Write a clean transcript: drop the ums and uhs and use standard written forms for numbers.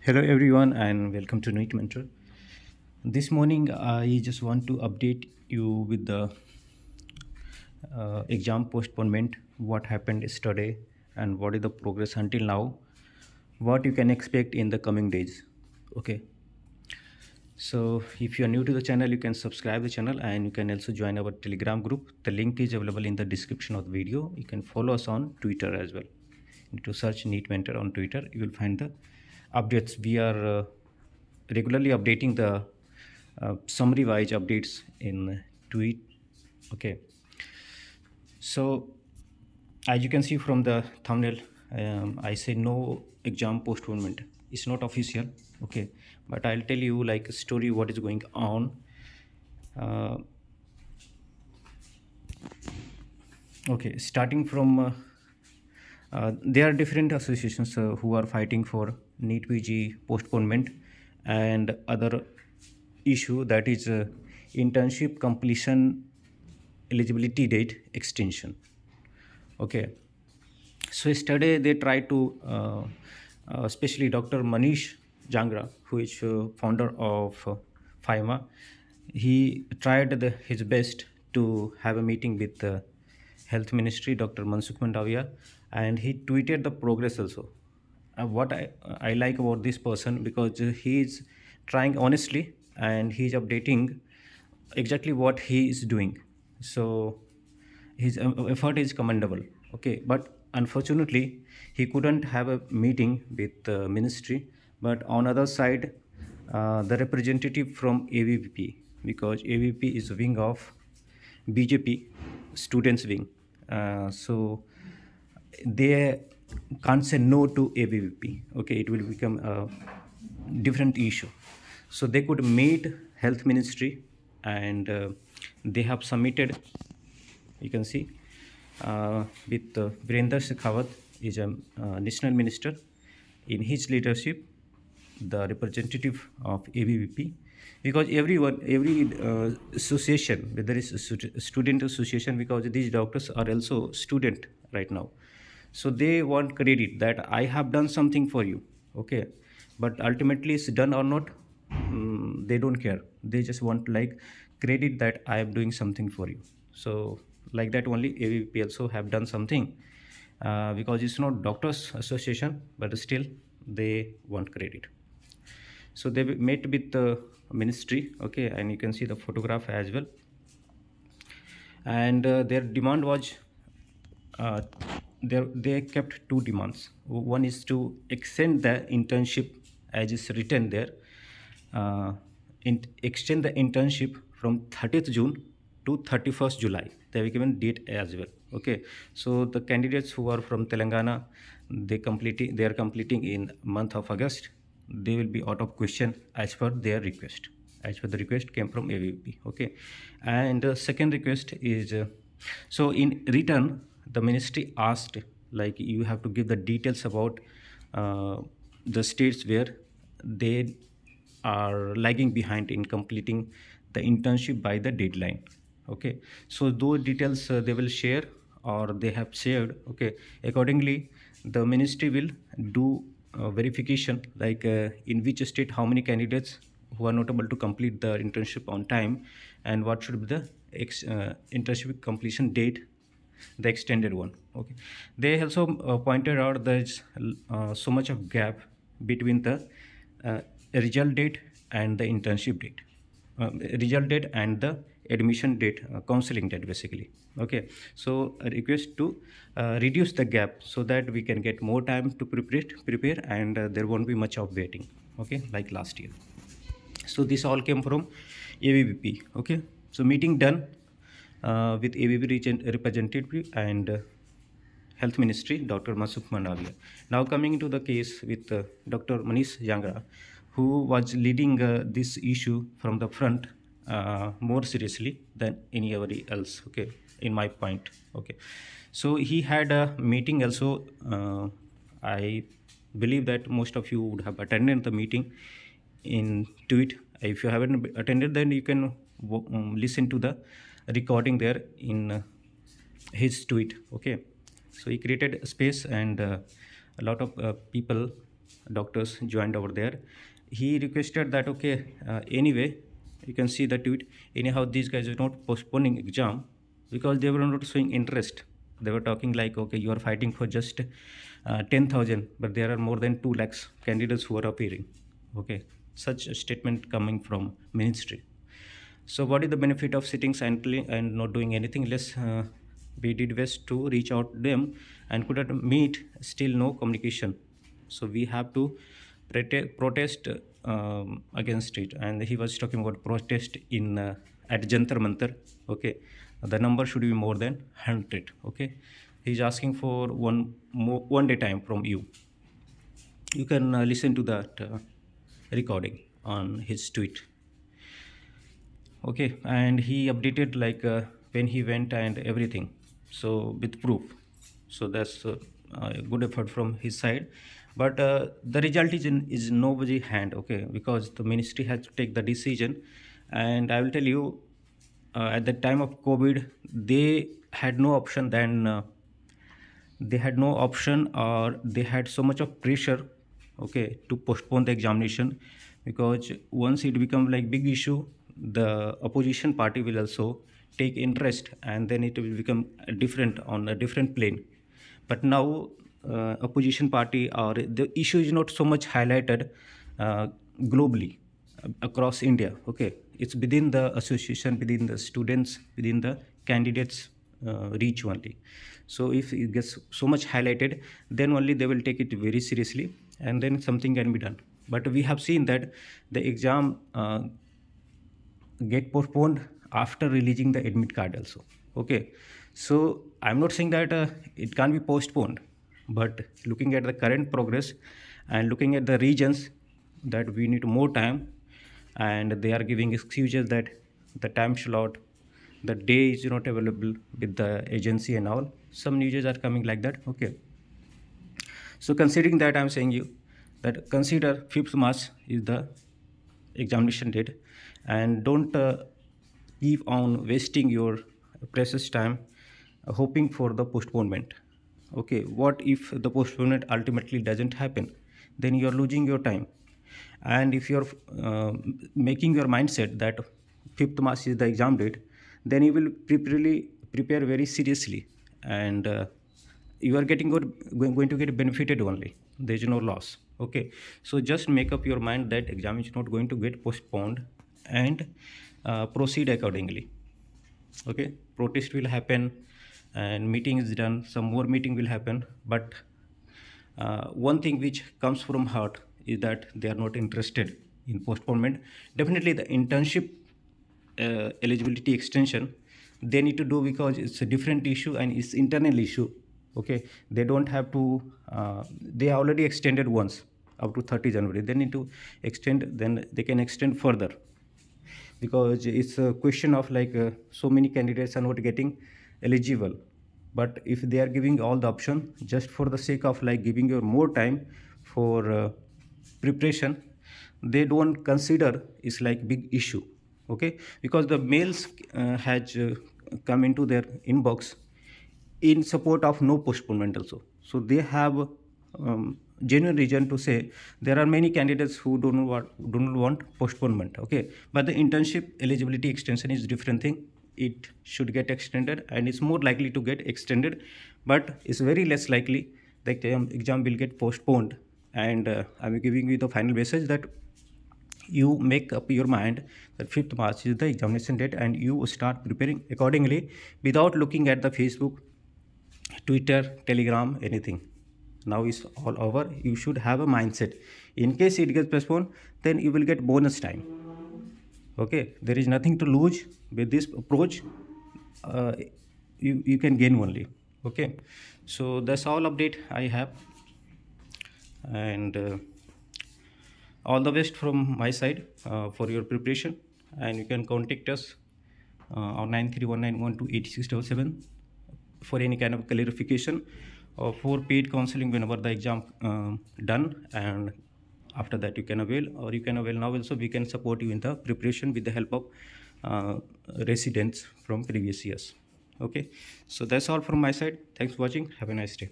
Hello everyone and welcome to NEET Mentor. This morning I just want to update you with the exam postponement, what happened yesterday and what is the progress until now, what you can expect in the coming days. Okay. So if you are new to the channel, you can subscribe the channel and you can also join our Telegram group. The link is available in the description of the video. You can follow us on Twitter as well. You need to search NEET Mentor on Twitter. You will find the updates. We are regularly updating the summary wise updates in tweet. Okay, so as you can see from the thumbnail, I say no exam postponement. It's not official. Okay, but I'll tell you like a story what is going on. uh, okay, starting from there are different associations who are fighting for NEET PG postponement and other issue, that is internship completion eligibility date extension. Okay, so yesterday they tried to especially Dr. Manish Jangra, who is founder of FIMA. He tried his best to have a meeting with the health ministry, Dr. Mansukh Mandavia, and he tweeted the progress also. What I like about this person, because he is trying honestly and he is updating exactly what he is doing. So his effort is commendable. Okay, but unfortunately he couldn't have a meeting with the ministry. But on other side, the representative from AVP, because AVP is a wing of BJP students wing, so they can't say no to AVP. Okay, it will become a different issue. So they could meet health ministry and they have submitted, you can see, with Virender Shekhawat is a national minister. In his leadership, the representative of ABVP, because every association, whether it's a student association, because these doctors are also student right now, so they want credit that I have done something for you. Okay, but ultimately it's done or not, they don't care. They just want like credit that I am doing something for you. So like that only AVP also have done something, because it's not doctors association, but still they want credit. So they met with the ministry. Okay, and you can see the photograph as well. And their demand was, uh, they kept two demands. One is to extend the internship as is written there, extend the internship from 30th June to 31st July. They have given date as well. Okay, so the candidates who are from Telangana, they are completing in month of August. They will be out of question as per their request, as per the request came from AVP. Okay, and second request is, so in return the ministry asked like you have to give the details about the states where they are lagging behind in completing the internship by the deadline. Okay, so those details they will share or they have shared. Okay, accordingly the ministry will do verification, like in which state how many candidates who are not able to complete the internship on time, and what should be the internship completion date, the extended one. Okay, they also pointed out there's so much of gap between the uh, result date and the internship date, result date and the admission date, counseling date basically. Okay, so a request to reduce the gap so that we can get more time to prepare and there won't be much of waiting. Okay, like last year. So this all came from AVP. Okay, so meeting done with AVP representative and Health Ministry, Dr. Mansukh Mandavia. Now coming into the case with Dr. Manish Jangra, who was leading this issue from the front more seriously than anybody else. Okay, in my point. Okay, so he had a meeting also. I believe that most of you would have attended the meeting in tweet. If you haven't attended, then you can listen to the recording there in his tweet. Okay, so he created a space and a lot of people doctors joined over there. He requested that, okay, anyway, you can see the tweet. Anyhow, these guys are not postponing exam because they were not showing interest. They were talking like, okay, you are fighting for just 10,000, but there are more than 2 lakhs candidates who are appearing. Okay, such a statement coming from ministry. So what is the benefit of sitting silently and not doing anything? We did best to reach out to them and could not meet, still no communication. So we have to protest against it. And he was talking about protest in at Jantar Mantar. Okay, the number should be more than 100. Okay, he's asking for one day time from you. You can listen to that recording on his tweet. Okay, and he updated like when he went and everything, so with proof. So that's a good effort from his side, but the result is nobody's hand. Okay, because the ministry has to take the decision. And I will tell you, at the time of COVID, they had no option than they had no option, or they had so much of pressure, okay, to postpone the examination, because once it become like big issue, the opposition party will also take interest, and then it will become different on a different plane. But now opposition party, or the issue is not so much highlighted globally across India. Okay, it's within the association, within the students, within the candidates reach only. So if it gets so much highlighted, then only they will take it very seriously, and then something can be done. But we have seen that the exam get postponed after releasing the admit card also. Okay, so I'm not saying that it can't be postponed, but looking at the current progress and looking at the regions that we need more time, and they are giving excuses that the time slot, the day is not available with the agency and all. Some news are coming like that. Okay, so considering that, I'm saying you that consider 5th March is the examination date, and don't keep on wasting your precious time hoping for the postponement. Okay, what if the postponement ultimately doesn't happen? Then you're losing your time. And if you're making your mindset that 5th March is the exam date, then you will prepare very seriously, and you are going to get benefited only. There is no loss. Okay, so just make up your mind that exam is not going to get postponed, and proceed accordingly. Okay, protest will happen, and meeting is done, some more meeting will happen, but one thing which comes from heart is that they are not interested in postponement. Definitely the internship eligibility extension they need to do, because it's a different issue and it's internal issue. Okay, they don't have to they already extended once up to 30 January. They need to extend, then they can extend further, because it's a question of like so many candidates are not getting eligible. But if they are giving all the option just for the sake of like giving you more time for preparation, they don't consider it's like big issue. Okay, because the mails has come into their inbox in support of no postponement also. So they have genuine reason to say there are many candidates who do not want postponement. Okay, but the internship eligibility extension is different thing. It should get extended, and it's more likely to get extended, but it's very less likely that the exam will get postponed. And I'm giving you the final message that you make up your mind that 5th March is the examination date, and you start preparing accordingly without looking at the Facebook, Twitter, Telegram, anything. Now it's all over. You should have a mindset. In case it gets postponed, then you will get bonus time. Okay, there is nothing to lose with this approach. You can gain only. Okay, so that's all update I have, and all the best from my side for your preparation. And you can contact us on 9319128677 for any kind of clarification or for paid counseling whenever the exam done, and after that you can avail, or you can avail now also. We can support you in the preparation with the help of residents from previous years. Okay, so that's all from my side. Thanks for watching. Have a nice day.